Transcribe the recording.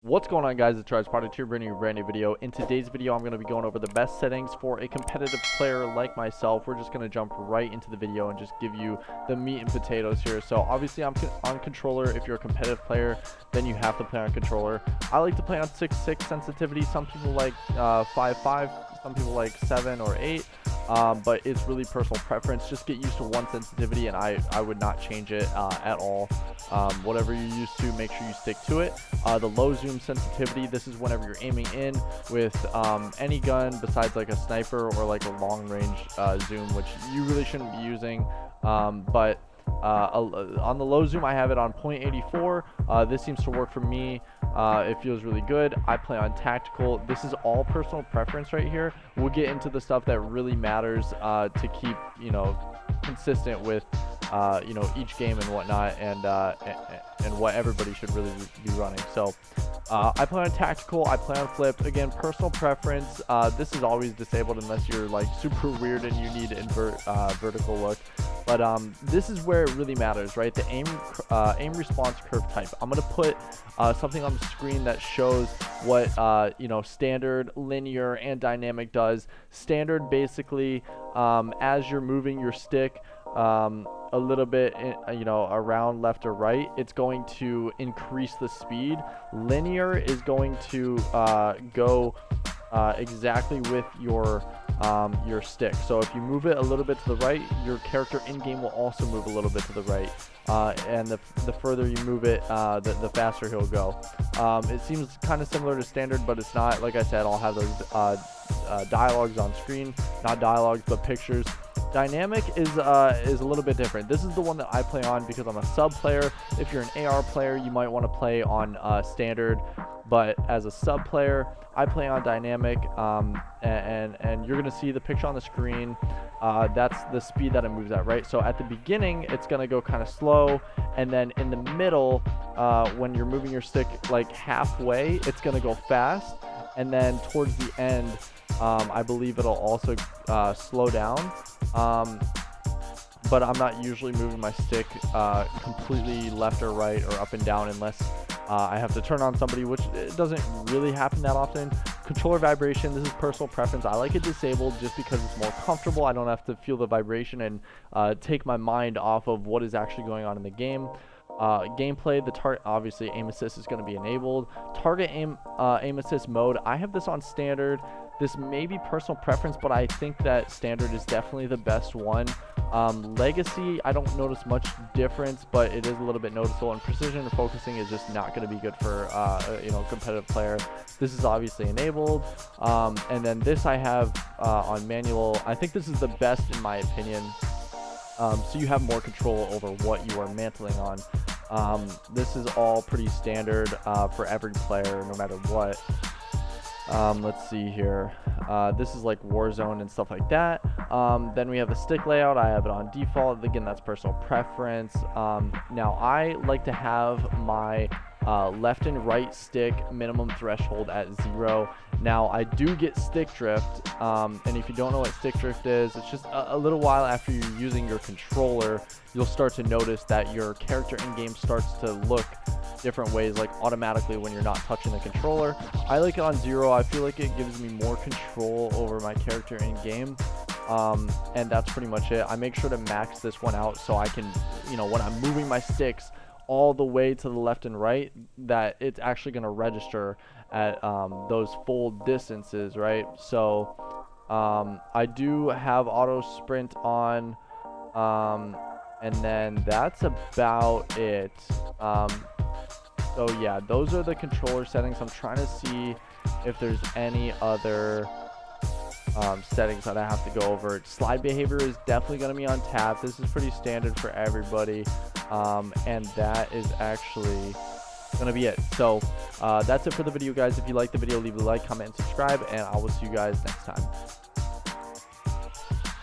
What's going on, guys? It's Charles Product here, bringing you a brand new video. In today's video, I'm going to be going over the best settings for a competitive player like myself. We're just going to jump right into the video and just give you the meat and potatoes here. So obviously I'm on controller. If you're a competitive player, then you have to play on controller. I like to play on 6.6 sensitivity. Some people like 5.5, some people like 7 or 8. But it's really personal preference. Just get used to one sensitivity, and I would not change it at all. Whatever you're used to, make sure you stick to it. The low zoom sensitivity, this is whenever you're aiming in with any gun besides like a sniper or like a long range zoom, which you really shouldn't be using. On the low zoom, I have it on 0.84. This seems to work for me. It feels really good. I play on tactical. This is all personal preference right here. We'll get into the stuff that really matters to keep, consistent with, each game and whatnot, and what everybody should really be running. So I play on tactical. I play on flipped. Again, personal preference. This is always disabled unless you're like super weird and you need vertical look. But this is where it really matters, right? The aim response curve type. I'm gonna put something on the screen that shows what standard, linear, and dynamic does. Standard, basically, as you're moving your stick a little bit, around left or right, it's going to increase the speed. Linear is going to go exactly with your stick. So if you move it a little bit to the right, your character in game will also move a little bit to the right, and the further you move it, the faster he'll go. It seems kind of similar to standard, but it's not. Like I said, I'll have those dialogues on screen, not dialogues but pictures. Dynamic is a little bit different. This is the one that I play on because I'm a sub player. If you're an AR player, you might want to play on standard, but as a sub player, I play on dynamic, and you're gonna see the picture on the screen. That's the speed that it moves at, right? So at the beginning, it's gonna go kind of slow, and then in the middle, when you're moving your stick like halfway, it's gonna go fast, and then towards the end, I believe it'll also slow down. But I'm not usually moving my stick completely left or right or up and down unless I have to turn on somebody, which it doesn't really happen that often. Controller vibration, this is personal preference. I like it disabled just because it's more comfortable. I don't have to feel the vibration and take my mind off of what is actually going on in the game. Gameplay, the target, obviously aim assist is going to be enabled. Target aim assist mode, I have this on standard. This may be personal preference, but I think that standard is definitely the best one. Legacy, I don't notice much difference, but it is a little bit noticeable, and precision and focusing is just not going to be good for a competitive player. This is obviously enabled, and then this I have on manual. I think this is the best in my opinion. So you have more control over what you are mantling on. This is all pretty standard for every player, no matter what. Let's see here. This is like Warzone and stuff like that. Then we have the stick layout. I have it on default. Again, that's personal preference. Now I like to have my left and right stick minimum threshold at 0. Now I do get stick drift, and if you don't know what stick drift is, it's just a little while after you're using your controller, you'll start to notice that your character in game starts to look different ways, like automatically when you're not touching the controller. I like it on 0. I feel like it gives me more control over my character in game, and that's pretty much it. I make sure to max this one out so I can, when I'm moving my sticks all the way to the left and right, that it's actually going to register at those full distances, right? So I do have auto sprint on, and then that's about it. So yeah, those are the controller settings. I'm trying to see if there's any other settings that I have to go over. Slide behavior is definitely going to be on tap. This is pretty standard for everybody, and that is actually going to be it. So that's it for the video, guys. If you like the video, leave a like, comment, and subscribe, and I will see you guys next time.